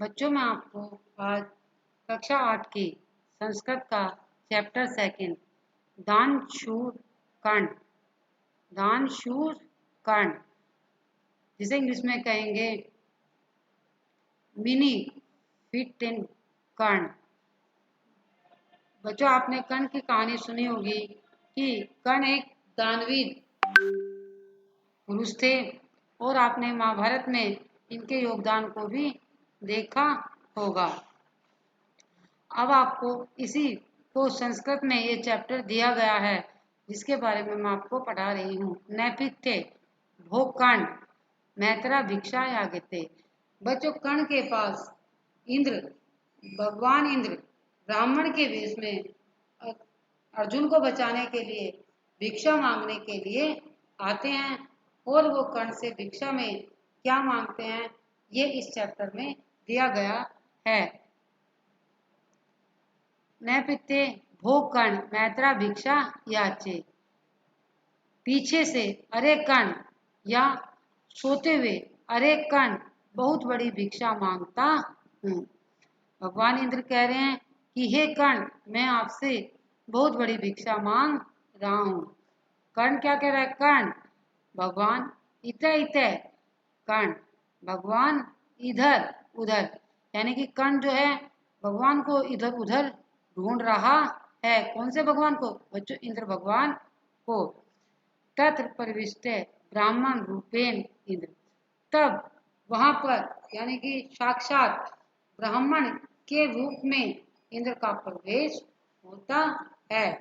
बच्चों मैं आपको आज कक्षा 8 की संस्कृत का चैप्टर सेकंड दान शूर कर्ण दान शूर कर्ण जिसे इंग्लिश में कहेंगे मिनी फिट इन कर्ण। बच्चों आपने कर्ण की कहानी सुनी होगी कि कर्ण एक दानवीर पुरुष थे और आपने महाभारत में इनके योगदान को भी देखा होगा। अब आपको इसी को संस्कृत में ये चैप्टर दिया गया है जिसके बारे में मैं आपको पढ़ा रही हूँ। नैपित्य भोगकांड मैत्रा भिक्षा यागते। बच्चों कर्ण के पास इंद्र भगवान इंद्र ब्राह्मण के वेश में अर्जुन को बचाने के लिए भिक्षा मांगने के लिए आते हैं और वो कर्ण से भिक्षा में क्या मांगते हैं ये इस चैप्टर में दिया गया है। नैपित्य भोग कर्ण मैत्रा भिक्षा याचे। पीछे से अरे कर्ण या सोते हुए अरे कर्ण बहुत बड़ी भिक्षा मांगता हूँ। भगवान इंद्र कह रहे हैं कि हे कर्ण मैं आपसे बहुत बड़ी भिक्षा मांग रहा हूँ। कर्ण क्या कह रहा है? कर्ण भगवान इत इत कर्ण भगवान इधर उधर, यानी कि कर्ण जो है भगवान को इधर उधर ढूंढ रहा है। कौन से भगवान को? बच्चों इंद्र भगवान को। तत्र प्रविष्ट ब्राह्मण रूपेण इंद्र। तब वहां पर यानी कि साक्षात ब्राह्मण के रूप में इंद्र का प्रवेश होता है।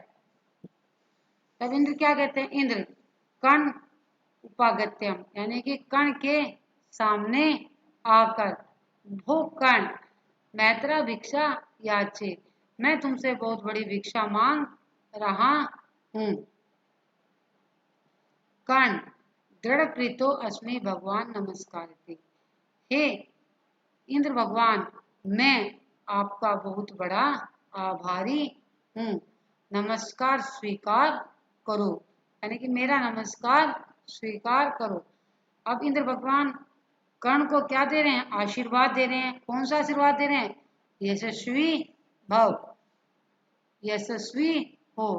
तब इंद्र क्या कहते हैं? इंद्र कर्ण उपागत्यम यानी कि कर्ण के सामने आकर भोग कर्ण मैत्रा भिक्षा याचे मैं तुमसे बहुत बड़ी भिक्षा मांग रहा हूँ। कर्ण दृढ़ प्रीतो अस्मि भगवान नमस्कारते। हे इंद्र भगवान मैं आपका बहुत बड़ा आभारी हूँ, नमस्कार स्वीकार करो, यानी कि मेरा नमस्कार स्वीकार करो। अब इंद्र भगवान कर्ण को क्या दे रहे हैं? आशीर्वाद दे रहे हैं। कौन सा आशीर्वाद दे रहे हैं? यशस्वी भव, यशस्वी हो।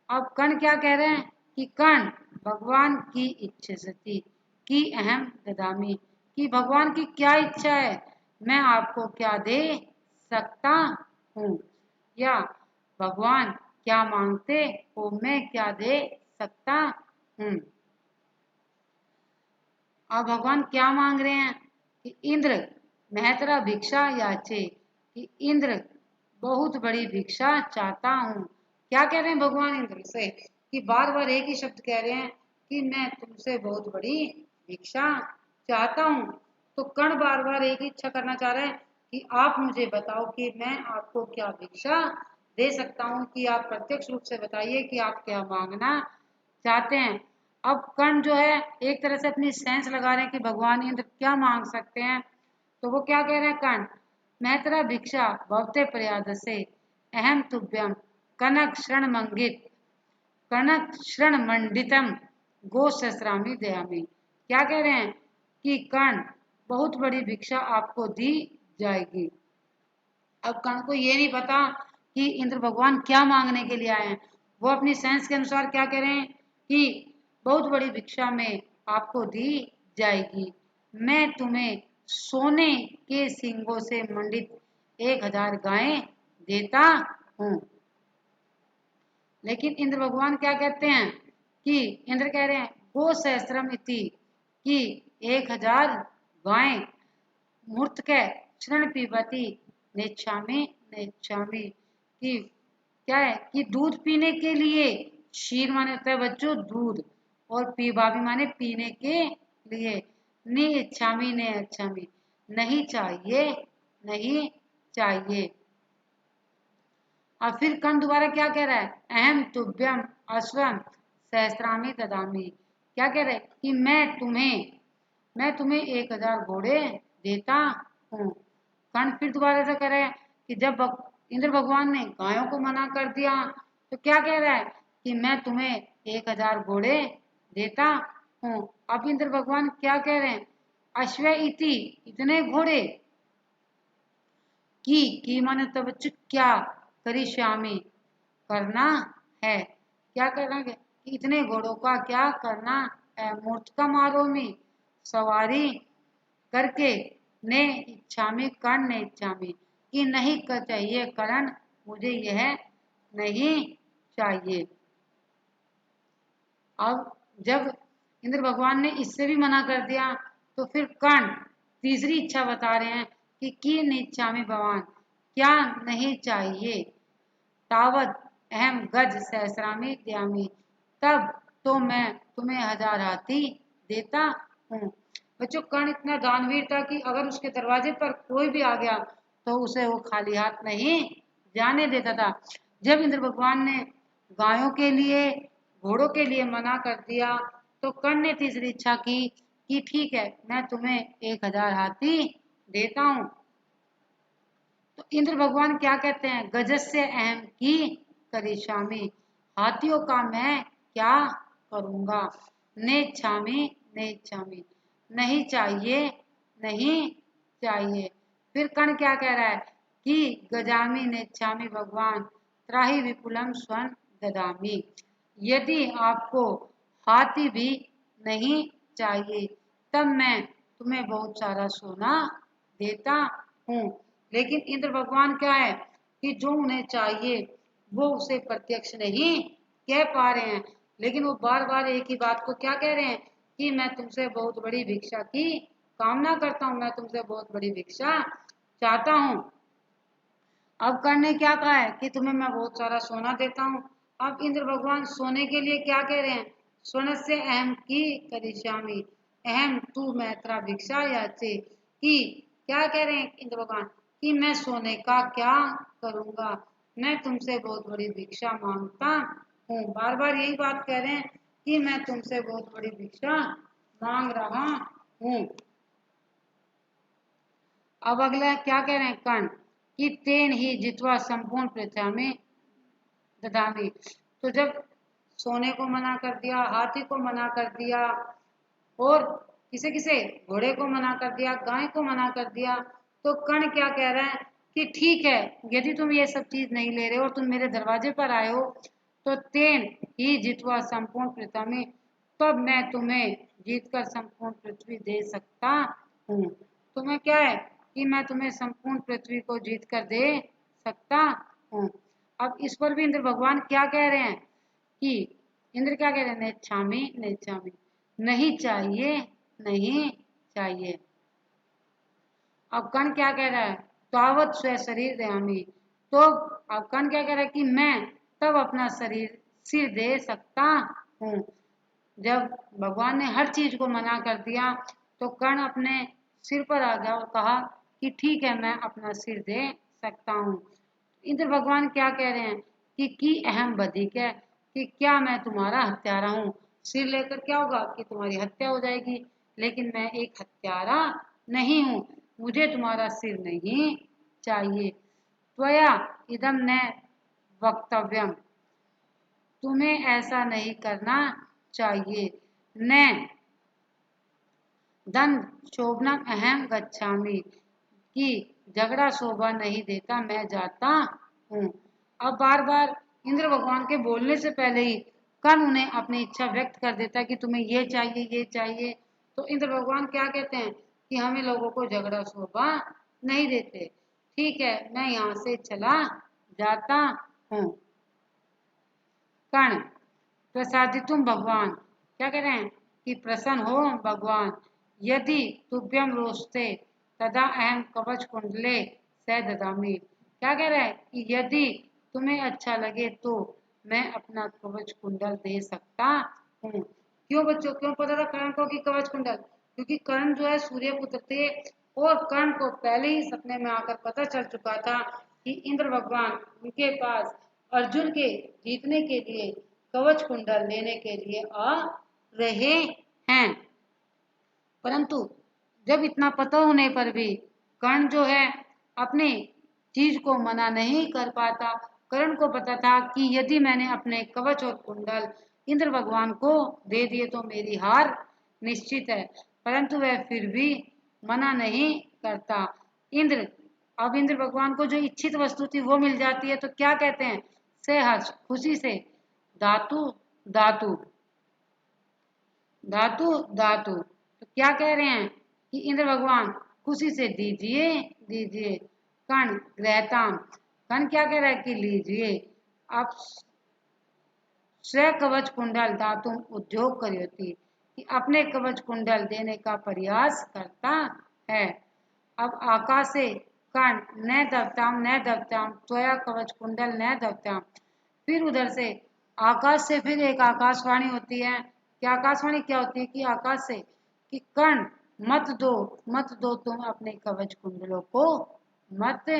अब कर्ण क्या कह रहे हैं कि कर्ण भगवान की इच्छा सती की अहम ददामी, कि भगवान की क्या इच्छा है मैं आपको क्या दे सकता हूँ, या भगवान क्या मांगते हो मैं क्या दे सकता हूँ। अब भगवान क्या मांग रहे हैं कि इंद्र महतरा भिक्षा याचे, कि इंद्र बहुत बड़ी भिक्षा चाहता हूँ। क्या कह रहे हैं भगवान इंद्र से? कि बार बार एक ही शब्द कह रहे हैं कि मैं तुमसे बहुत बड़ी भिक्षा चाहता हूँ। तो कर्ण बार बार एक ही इच्छा करना चाह रहे हैं कि आप मुझे बताओ कि मैं आपको क्या भिक्षा दे सकता हूँ, कि आप प्रत्यक्ष रूप से बताइए कि आप क्या मांगना चाहते हैं। अब कर्ण जो है एक तरह से अपनी सेंस लगा रहे हैं कि भगवान इंद्र क्या मांग सकते हैं। तो वो क्या कह रहे हैं? कर्ण मैत्रा भिक्षा भवते प्रयाद से अहम तुभ्यम कनक शरण मंगित कनक शरण मंडितम गो सहस्रामी दयामी। क्या कह रहे हैं कि कर्ण बहुत बड़ी भिक्षा आपको दी जाएगी। अब कर्ण को ये नहीं पता कि इंद्र भगवान क्या मांगने के लिए आए हैं। वो अपनी सेंस के अनुसार क्या कह रहे हैं कि बहुत बड़ी भिक्षा में आपको दी जाएगी, मैं तुम्हें सोने के सींगों से मंडित 1000 गायें देता हूँ। लेकिन इंद्र भगवान क्या कहते हैं कि इंद्र कह रहे हैं गो सहस्त्रम इति, कि 1000 गायें मूर्त के क्षण पीबती नेच्छामी नेच्छामी, कि क्या है कि दूध पीने के लिए, क्षीर माने होता है बच्चों दूध, और पीबाबी माने पीने के लिए, ने इच्छामी ने अच्छामी नहीं चाहिए नहीं चाहिए। और फिर कर्ण दोबारा क्या कह रहा है? अहम तुभ्यम अश्वम सहस्रामी ददामी। क्या कह रहे कि मैं तुम्हें 1000 घोड़े देता हूँ। कर्ण फिर दोबारा से कह रहे हैं कि जब इंद्र भगवान ने गायों को मना कर दिया तो क्या कह रहा है कि मैं तुम्हें 1000 घोड़े देता हूँ। अब इंद्र भगवान क्या कह रहे हैं? अश्व इति इतने घोड़े, की माने तब क्या करिष्यामि करना है, क्या करना है कि इतने घोड़ों का क्या करना है, मूर्छकम आरोमी सवारी करके ने इच्छामि कर्ण ने इच्छामि कि नहीं कर चाहिए करण, मुझे यह नहीं चाहिए। अब जब इंद्र भगवान ने इससे भी मना कर दिया तो फिर कर्ण तीसरी इच्छा बता रहे हैं कि निच्छामि भगवान क्या नहीं चाहिए, तावत अहम गज सहस्रामी द्यामी तब तो मैं तुम्हें 1000 हाथी देता हूँ। बच्चों कर्ण इतना दानवीर था कि अगर उसके दरवाजे पर कोई भी आ गया तो उसे वो खाली हाथ नहीं जाने देता था। जब इंद्र भगवान ने गायों के लिए घोड़ों के लिए मना कर दिया तो कर्ण ने तीसरी इच्छा की कि ठीक है मैं तुम्हें 1000 हाथी देता हूँ। तो इंद्र भगवान क्या कहते हैं, गजस्य अहम की करिष्यामि हाथियों का मैं क्या करूंगा, नेच्छामि नेच्छामि नहीं चाहिए नहीं चाहिए। फिर कर्ण क्या कह रहा है कि गजामि नेच्छामि भगवान त्राहि विपुलम स्वर्ण ददामि, यदि आपको हाथी भी नहीं चाहिए तब मैं तुम्हें बहुत सारा सोना देता हूँ। लेकिन इंद्र भगवान क्या है कि जो उन्हें चाहिए वो उसे प्रत्यक्ष नहीं कह पा रहे हैं, लेकिन वो बार बार एक ही बात को क्या कह रहे हैं कि मैं तुमसे बहुत बड़ी भिक्षा की कामना करता हूँ, मैं तुमसे बहुत बड़ी भिक्षा चाहता हूँ। अब कर्ण ने क्या कहा है कि तुम्हें मैं बहुत सारा सोना देता हूँ। अब इंद्र भगवान सोने के लिए क्या कह रहे हैं, स्वर्ण से अहम की करिष्यामि अहम तू मैत्रा भिक्षा याचे कि क्या कह रहे हैं इंद्र भगवान कि मैं सोने का क्या करूंगा, मैं तुमसे बहुत बड़ी भिक्षा मांगता हूँ। बार बार यही बात कह रहे हैं कि मैं तुमसे बहुत बड़ी भिक्षा मांग रहा हूँ। अब अगला क्या कह रहे हैं कर्ण कि तेन ही जितवा संपूर्ण पृथ्वी में ददामी। तो जब सोने को मना कर दिया, हाथी को मना कर दिया और किसे किसे घोड़े को मना कर दिया, गाय को मना कर दिया, तो कर्ण क्या कह रहा है कि ठीक है यदि तुम ये सब चीज नहीं ले रहे हो और तुम मेरे दरवाजे पर आए हो तो तेन ही जितवा संपूर्ण पृथ्वी में तब मैं तुम्हें जीतकर संपूर्ण पृथ्वी दे सकता हूँ। तुम्हें क्या है कि मैं तुम्हें संपूर्ण पृथ्वी को जीत कर दे सकता हूँ। अब इस पर भी इंद्र भगवान क्या कह रहे हैं कि इंद्र क्या कह रहे हैं, नेच्छामि नेच्छामि नहीं चाहिए नहीं चाहिए। अब कर्ण क्या कह रहा है, तावत स्व शरीर दयामी, तो अब कर्ण क्या कह रहा है कि मैं तब अपना शरीर सिर दे सकता हूँ। जब भगवान ने हर चीज को मना कर दिया तो कर्ण अपने सिर पर आ गया और कहा कि ठीक है मैं अपना सिर दे सकता हूँ। इंद्र भगवान क्या कह रहे हैं कि अहम बधिक है कि क्या मैं तुम्हारा हत्यारा हूँ, सिर लेकर क्या होगा कि तुम्हारी हत्या हो जाएगी, लेकिन मैं एक हत्यारा नहीं हूँ, मुझे तुम्हारा सिर नहीं चाहिए। त्वया इदम न वक्तव्यम, तुम्हें ऐसा नहीं करना चाहिए। न दंड शोभनम अहम गच्छामि, कि झगड़ा शोभा नहीं देता मैं जाता हूँ। अब बार बार इंद्र भगवान के बोलने से पहले ही कर्ण उन्हें अपनी इच्छा व्यक्त कर देता है कि तुम्हें ये चाहिए ये चाहिए। तो इंद्र भगवान क्या कहते हैं कि हमें लोगों को झगड़ा शोभा नहीं देते, ठीक है मैं यहाँ से चला जाता हूँ। कर्ण प्रसादितुम भगवान, क्या कह रहे हैं कि प्रसन्न हो भगवान, यदि तुभ्यम रोस्ते तदा अहम कवच कुंडले से ददामी, क्या कह रहा है कि यदि तुम्हें अच्छा लगे तो मैं अपना कवच कुंडल दे सकता हूँ। क्यों बच्चों, क्यों पता था कर्ण को कि कवच कुंडल, क्योंकि कर्ण जो है सूर्य पुत्र थे और कर्ण को पहले ही सपने में आकर पता चल चुका था कि इंद्र भगवान उनके पास अर्जुन के जीतने के लिए कवच कुंडल लेने के लिए आ रहे हैं। परंतु जब इतना पता होने पर भी कर्ण जो है अपनी चीज को मना नहीं कर पाता। कर्ण को पता था कि यदि मैंने अपने कवच और कुंडल इंद्र भगवान को दे दिए तो मेरी हार निश्चित है, परंतु वह फिर भी मना नहीं करता। इंद्र अब इंद्र भगवान को जो इच्छित वस्तु थी वो मिल जाती है तो क्या कहते हैं? से हर्ष, खुशी से। धातु धातु, धातु धातु, तो क्या कह रहे हैं कि इंद्र भगवान खुशी से दीजिए दीजिए। कण ग्रहताम, कण क्या कह रहा है कि लीजिए। अब स्व कवच कुंडल धातु उद्योग करियोती, कि अपने कवच कुंडल देने का प्रयास करता है। अब आकाश से कण न दबताम त्वया कवच कुंडल न दबताम, फिर उधर से आकाश से फिर एक आकाशवाणी होती है। क्या आकाशवाणी क्या होती है? कि आकाश से कि कण मत दो तुम अपने कवच कुंडलों को मत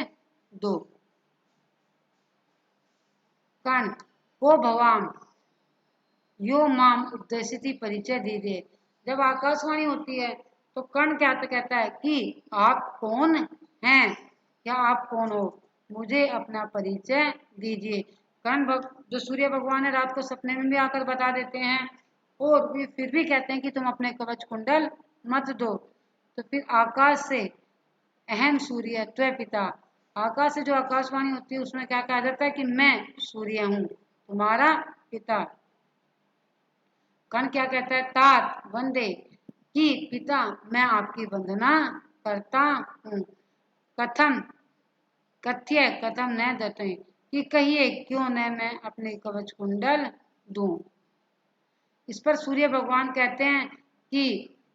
दो। कण को भवाम यो माम उद्देश्यति परिचय दीजिए। जब आकाशवाणी होती है तो कर्ण क्या तो कहता है कि आप कौन हैं, या आप कौन हो, मुझे अपना परिचय दीजिए। जो सूर्य भगवान है रात को सपने में भी आकर बता देते हैं, और वे फिर भी कहते हैं कि तुम अपने कवच कुंडल मत दो। तो फिर आकाश से अहम सूर्य त्व पिता, आकाश से जो आकाशवाणी होती है उसमें क्या कहा जाता है कि मैं सूर्य हूँ तुम्हारा पिता। कर्ण क्या कहता है? तात वंदे, कि पिता मैं आपकी वंदना करता हूँ। कथम कथ्य कथम न दते, कि कहिए क्यों न मैं अपने कवच कुंडल दूं। इस पर सूर्य भगवान कहते हैं कि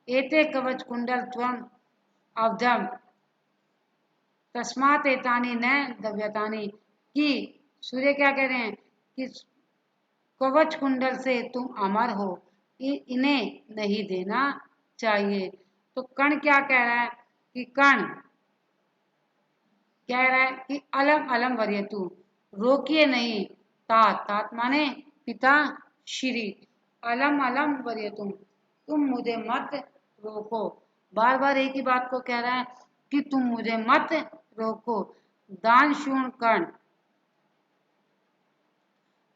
एते कवच कुंडल त्वम अवधम तस्मात एतानी न दव्यतानी, कि सूर्य क्या कह रहे हैं कि कवच कुंडल से तुम अमर हो, इन्हें नहीं देना चाहिए। तो कर्ण क्या कह रहा है कि कर्ण कह रहा है कि अलम अलम वरीयतु, रोकिए नहीं। तात माने पिता श्री, अलम अलम वरीयतु, तुम मुझे मत रोको। बार बार एक ही बात को कह रहा है कि तुम मुझे मत रोको। दान शूण कर्ण,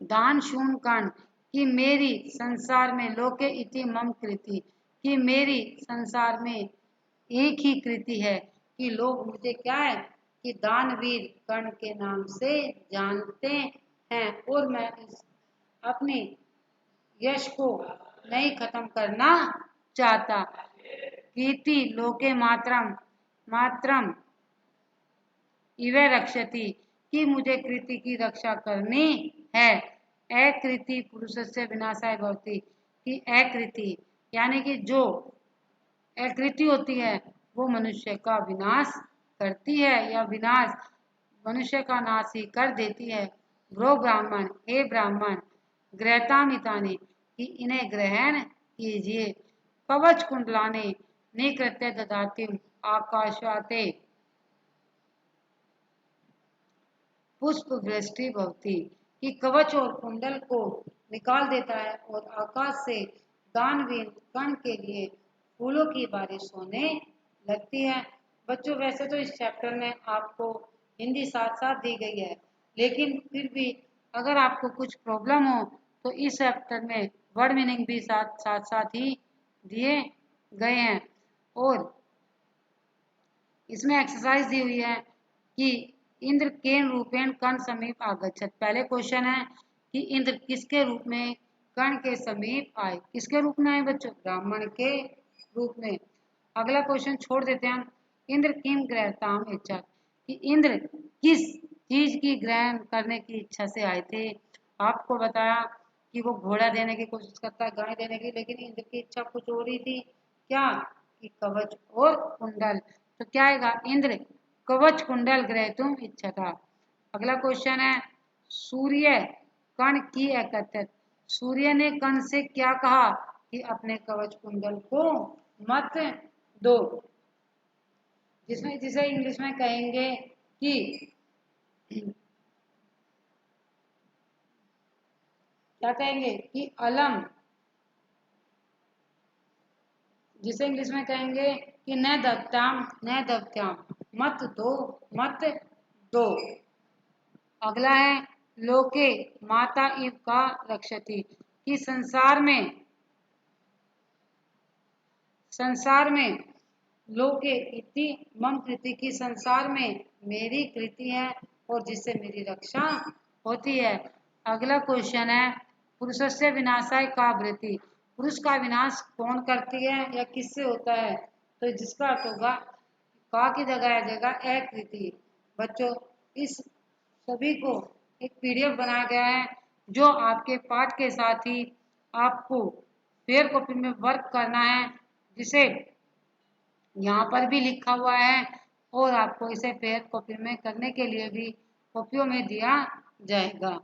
दान शूण कर्ण, कि मेरी संसार में लोके इति मम कृति, कि मेरी संसार में एक ही कृति है कि लोग मुझे क्या है कि दानवीर कर्ण के नाम से जानते हैं, और मैं इस अपने यश को नहीं खत्म करना चाहता। कीर्ति लोके मात्रम मात्रम इव रक्षति, कि मुझे कृति की रक्षा करनी है। अकृति पुरुष से विनाशाय भवति, कि अकृति यानी कि जो अकृति होती है वो मनुष्य का विनाश करती है, या विनाश मनुष्य का नाश ही कर देती है। ग्रो ब्राह्मण, हे ब्राह्मण, ग्रहतामिताने, कि इन्हें ग्रहण कीजिए। कवच कुंडलाने निकृत्य ददाति आकाशाते पुष्प वृष्टि भवती, कि कवच और कुंडल को निकाल देता है और आकाश से दानवीर कर्ण के लिए फूलों की बारिश होने लगती है। बच्चों वैसे तो इस चैप्टर में आपको हिंदी साथ साथ दी गई है, लेकिन फिर भी अगर आपको कुछ प्रॉब्लम हो तो इस चैप्टर में वर्ड मीनिंग भी साथ साथ ही दिए गए हैं। और इसमें एक्सरसाइज दी हुई है कि इंद्र केन रूपेण कर्ण समीप आगच्छत। पहले क्वेश्चन है कि इंद्र किसके रूप में कर्ण के समीप आए। किसके रूप में आए बच्चों? ब्राह्मण के रूप में। अगला क्वेश्चन छोड़ देते हैं हम। इंद्र किम ग्रहताम इच्छा, कि इंद्र किस चीज की ग्रहण करने की इच्छा से आए थे। आपको बताया कि वो घोड़ा देने की कोशिश करता है, गाय देने की, लेकिन इंद्र की इच्छा कुछ और ही थी। क्या? कि कवच और कुंडल। तो क्या आएगा? इंद्र कवच कुंडल ग्रह तुम इच्छा था। अगला क्वेश्चन है सूर्य कर्ण की एकत्रित, सूर्य ने कर्ण से क्या कहा कि अपने कवच कुंडल को मत दो। जिसमें जिसे इंग्लिश में कहेंगे कि क्या कहेंगे कि अलम, जिसे इंग्लिश में कहेंगे कि न दत्ताम, मत दो मत दो। अगला है लोके माता इव का रक्षति, कि संसार में लोके इति मम कृति की संसार में मेरी कृति है और जिससे मेरी रक्षा होती है। अगला क्वेश्चन है पुरुषस्य विनाशाय का वृत्ति। पुरुष का विनाश कौन करती है या किससे होता है? तो जिसका अर्थ होगा का की जगह आ जाएगा अकृति। बच्चों इस सभी को एक पीडीएफ बनाया गया है जो आपके पाठ के साथ ही आपको फेयर कॉपी में वर्क करना है, जिसे यहाँ पर भी लिखा हुआ है और आपको इसे फेयर कॉपी में करने के लिए भी कॉपियों में दिया जाएगा।